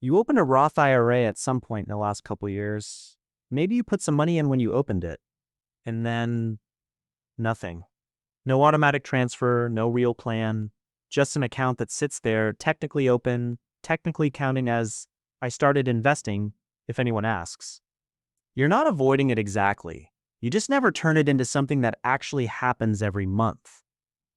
You opened a Roth IRA at some point in the last couple years. Maybe you put some money in when you opened it, and then nothing. No automatic transfer, no real plan, just an account that sits there, technically open, technically counting as I started investing, if anyone asks. You're not avoiding it exactly. You just never turn it into something that actually happens every month.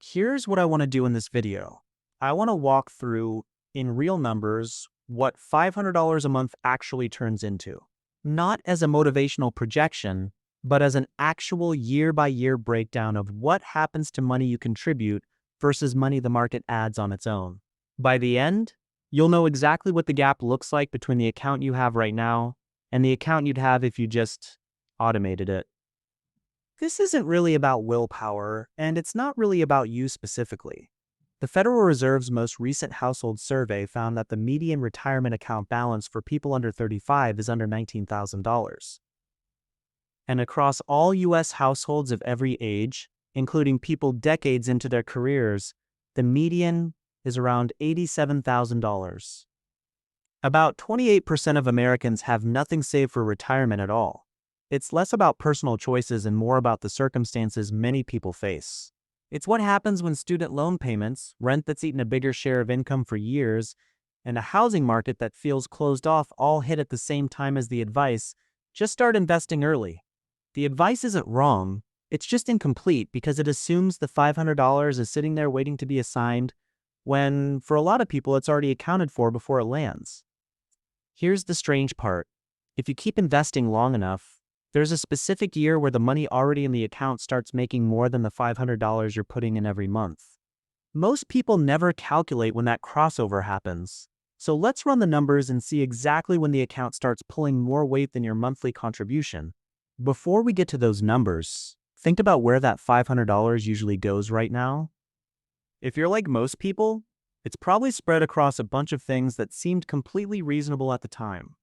Here's what I want to do in this video. I want to walk through, in real numbers, what $500 a month actually turns into. Not as a motivational projection, but as an actual year-by-year breakdown of what happens to money you contribute versus money the market adds on its own. By the end, you'll know exactly what the gap looks like between the account you have right now and the account you'd have if you just automated it. This isn't really about willpower, and it's not really about you specifically. The Federal Reserve's most recent household survey found that the median retirement account balance for people under 35 is under $19,000. And across all U.S. households of every age, including people decades into their careers, the median is around $87,000. About 28% of Americans have nothing saved for retirement at all. It's less about personal choices and more about the circumstances many people face. It's what happens when student loan payments, rent that's eaten a bigger share of income for years, and a housing market that feels closed off all hit at the same time as the advice, just start investing early. The advice isn't wrong, it's just incomplete because it assumes the $500 is sitting there waiting to be assigned, when, for a lot of people, it's already accounted for before it lands. Here's the strange part. If you keep investing long enough, there's a specific year where the money already in the account starts making more than the $500 you're putting in every month. Most people never calculate when that crossover happens. So let's run the numbers and see exactly when the account starts pulling more weight than your monthly contribution. Before we get to those numbers, think about where that $500 usually goes right now. If you're like most people, it's probably spread across a bunch of things that seemed completely reasonable at the time.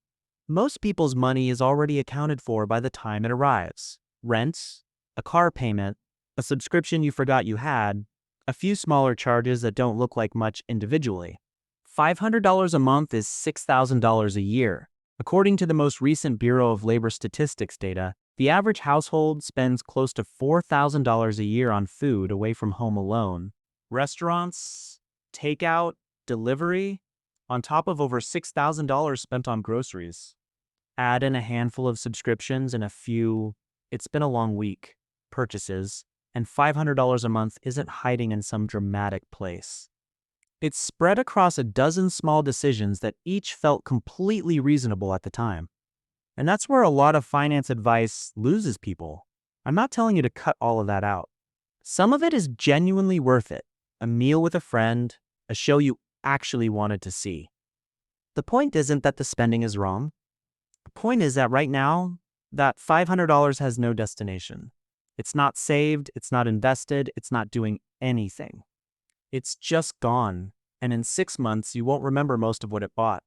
Most people's money is already accounted for by the time it arrives. Rent, a car payment, a subscription you forgot you had, a few smaller charges that don't look like much individually. $500 a month is $6,000 a year. According to the most recent Bureau of Labor Statistics data, the average household spends close to $4,000 a year on food away from home alone. Restaurants, takeout, delivery, on top of over $6,000 spent on groceries. Add in a handful of subscriptions and a few, it's been a long week, purchases, and $500 a month isn't hiding in some dramatic place. It's spread across a dozen small decisions that each felt completely reasonable at the time. And that's where a lot of finance advice loses people. I'm not telling you to cut all of that out. Some of it is genuinely worth it. A meal with a friend, a show you actually wanted to see. The point isn't that the spending is wrong. The point is that right now, that $500 has no destination. It's not saved, it's not invested, it's not doing anything. It's just gone, and in 6 months, you won't remember most of what it bought.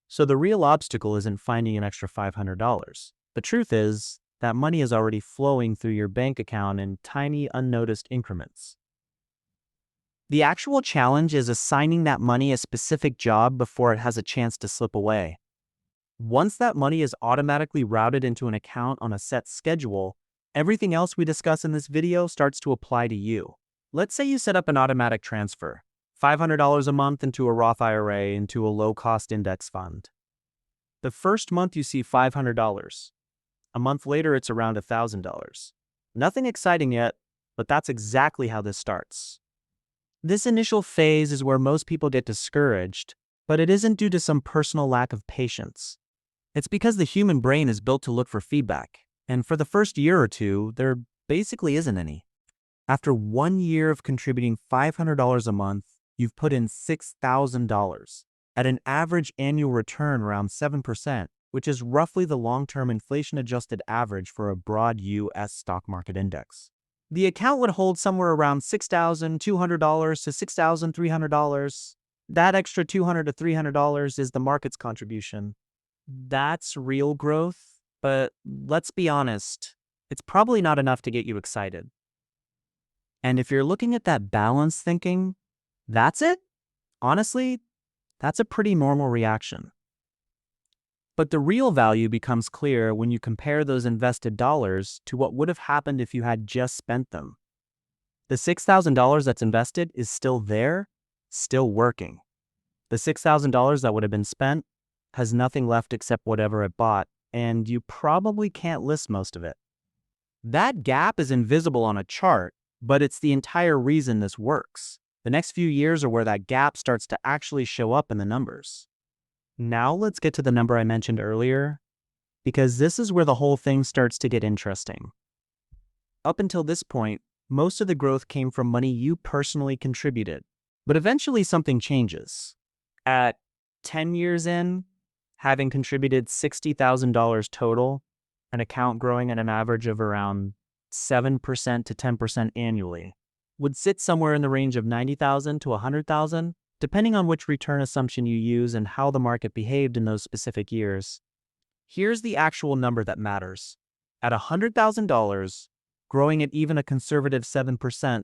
So the real obstacle isn't finding an extra $500. The truth is, that money is already flowing through your bank account in tiny, unnoticed increments. The actual challenge is assigning that money a specific job before it has a chance to slip away. Once that money is automatically routed into an account on a set schedule, everything else we discuss in this video starts to apply to you. Let's say you set up an automatic transfer, $500 a month into a Roth IRA into a low-cost index fund. The first month you see $500. A month later, it's around $1,000. Nothing exciting yet, but that's exactly how this starts. This initial phase is where most people get discouraged, but it isn't due to some personal lack of patience. It's because the human brain is built to look for feedback, and for the first year or two, there basically isn't any. After 1 year of contributing $500 a month, you've put in $6,000 at an average annual return around 7%, which is roughly the long-term inflation-adjusted average for a broad U.S. stock market index. The account would hold somewhere around $6,200 to $6,300. That extra $200 to $300 is the market's contribution. That's real growth, but let's be honest, it's probably not enough to get you excited. And if you're looking at that balance thinking, that's it? Honestly, that's a pretty normal reaction. But the real value becomes clear when you compare those invested dollars to what would have happened if you had just spent them. The $6,000 that's invested is still there, still working. The $6,000 that would have been spent has nothing left except whatever it bought, and you probably can't list most of it. That gap is invisible on a chart, but it's the entire reason this works. The next few years are where that gap starts to actually show up in the numbers. Now let's get to the number I mentioned earlier, because this is where the whole thing starts to get interesting. Up until this point, most of the growth came from money you personally contributed, but eventually something changes. At 10 years in, having contributed $60,000 total, an account growing at an average of around 7% to 10% annually, would sit somewhere in the range of $90,000 to $100,000, depending on which return assumption you use and how the market behaved in those specific years. Here's the actual number that matters. At $100,000, growing at even a conservative 7%,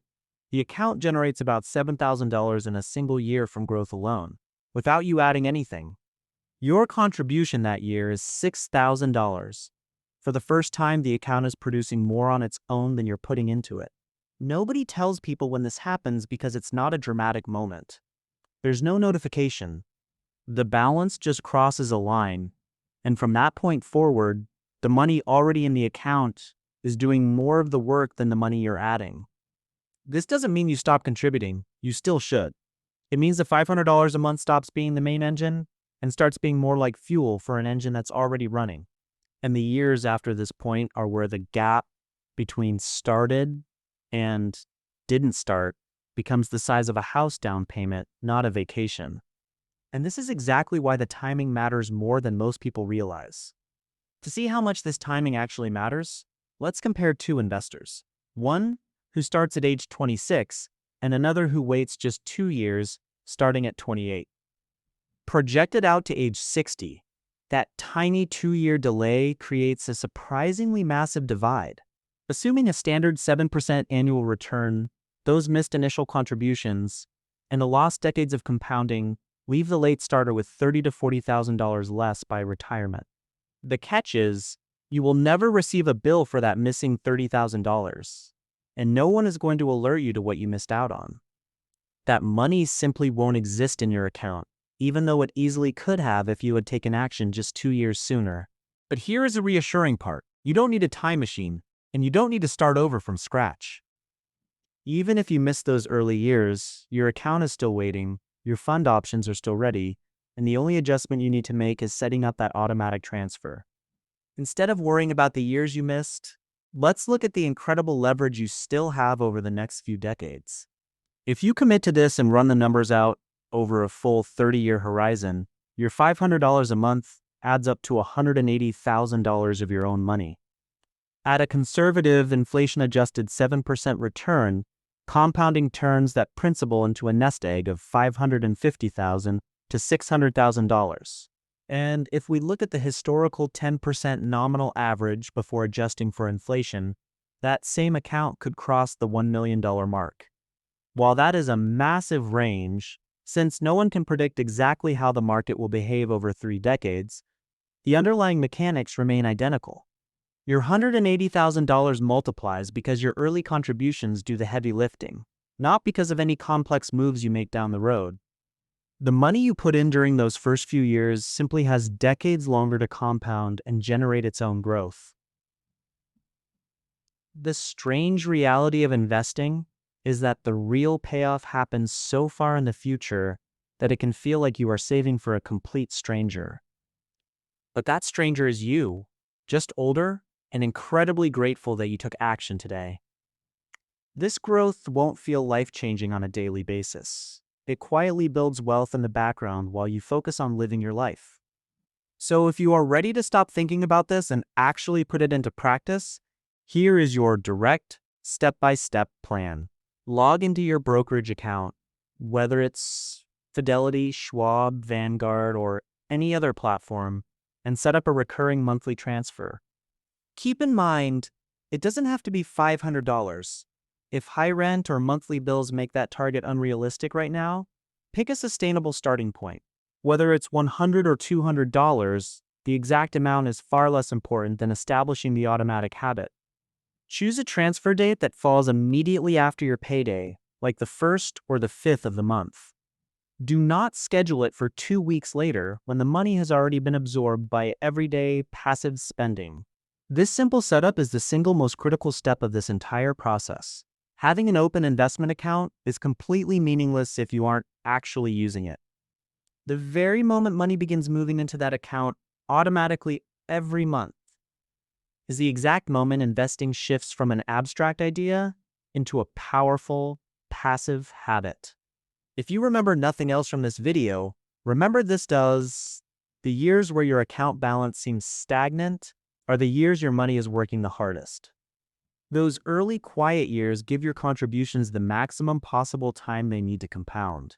the account generates about $7,000 in a single year from growth alone, without you adding anything. Your contribution that year is $6,000. For the first time, the account is producing more on its own than you're putting into it. Nobody tells people when this happens because it's not a dramatic moment. There's no notification. The balance just crosses a line, and from that point forward, the money already in the account is doing more of the work than the money you're adding. This doesn't mean you stop contributing. You still should. It means the $500 a month stops being the main engine and starts being more like fuel for an engine that's already running. And the years after this point are where the gap between started and didn't start becomes the size of a house down payment, not a vacation. And this is exactly why the timing matters more than most people realize. To see how much this timing actually matters, let's compare two investors. One who starts at age 26 and another who waits just 2 years, starting at 28. Projected out to age 60, that tiny 2-year delay creates a surprisingly massive divide. Assuming a standard 7% annual return, those missed initial contributions and the lost decades of compounding leave the late starter with $30,000 to $40,000 less by retirement. The catch is, you will never receive a bill for that missing $30,000, and no one is going to alert you to what you missed out on. That money simply won't exist in your account, even though it easily could have if you had taken action just 2 years sooner. But here is the reassuring part. You don't need a time machine, and you don't need to start over from scratch. Even if you missed those early years, your account is still waiting, your fund options are still ready, and the only adjustment you need to make is setting up that automatic transfer. Instead of worrying about the years you missed, let's look at the incredible leverage you still have over the next few decades. If you commit to this and run the numbers out over a full 30-year horizon, your $500 a month adds up to $180,000 of your own money. At a conservative, inflation-adjusted 7% return, compounding turns that principal into a nest egg of $550,000 to $600,000. And if we look at the historical 10% nominal average before adjusting for inflation, that same account could cross the $1 million mark. While that is a massive range, since no one can predict exactly how the market will behave over 3 decades, the underlying mechanics remain identical. Your $180,000 multiplies because your early contributions do the heavy lifting, not because of any complex moves you make down the road. The money you put in during those first few years simply has decades longer to compound and generate its own growth. The strange reality of investing is that the real payoff happens so far in the future that it can feel like you are saving for a complete stranger. But that stranger is you, just older and incredibly grateful that you took action today. This growth won't feel life-changing on a daily basis. It quietly builds wealth in the background while you focus on living your life. So if you are ready to stop thinking about this and actually put it into practice, here is your direct, step-by-step plan. Log into your brokerage account, whether it's Fidelity, Schwab, Vanguard, or any other platform, and set up a recurring monthly transfer. Keep in mind, it doesn't have to be $500. If high rent or monthly bills make that target unrealistic right now, pick a sustainable starting point. Whether it's $100 or $200, The exact amount is far less important than establishing the automatic habit. Choose a transfer date that falls immediately after your payday, like the 1st or the 5th of the month. Do not schedule it for 2 weeks later when the money has already been absorbed by everyday passive spending. This simple setup is the single most critical step of this entire process. Having an open investment account is completely meaningless if you aren't actually using it. The very moment money begins moving into that account automatically every month is the exact moment investing shifts from an abstract idea into a powerful, passive habit. If you remember nothing else from this video, remember this does. The years where your account balance seems stagnant are the years your money is working the hardest. Those early quiet years give your contributions the maximum possible time they need to compound.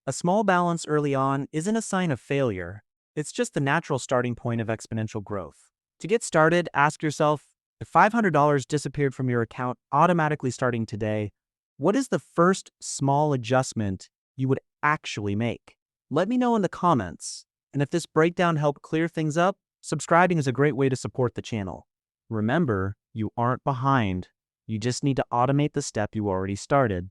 A small balance early on isn't a sign of failure, it's just the natural starting point of exponential growth. To get started, ask yourself, if $500 disappeared from your account automatically starting today, what is the first small adjustment you would actually make? Let me know in the comments. And if this breakdown helped clear things up, subscribing is a great way to support the channel. Remember, you aren't behind. You just need to automate the step you already started.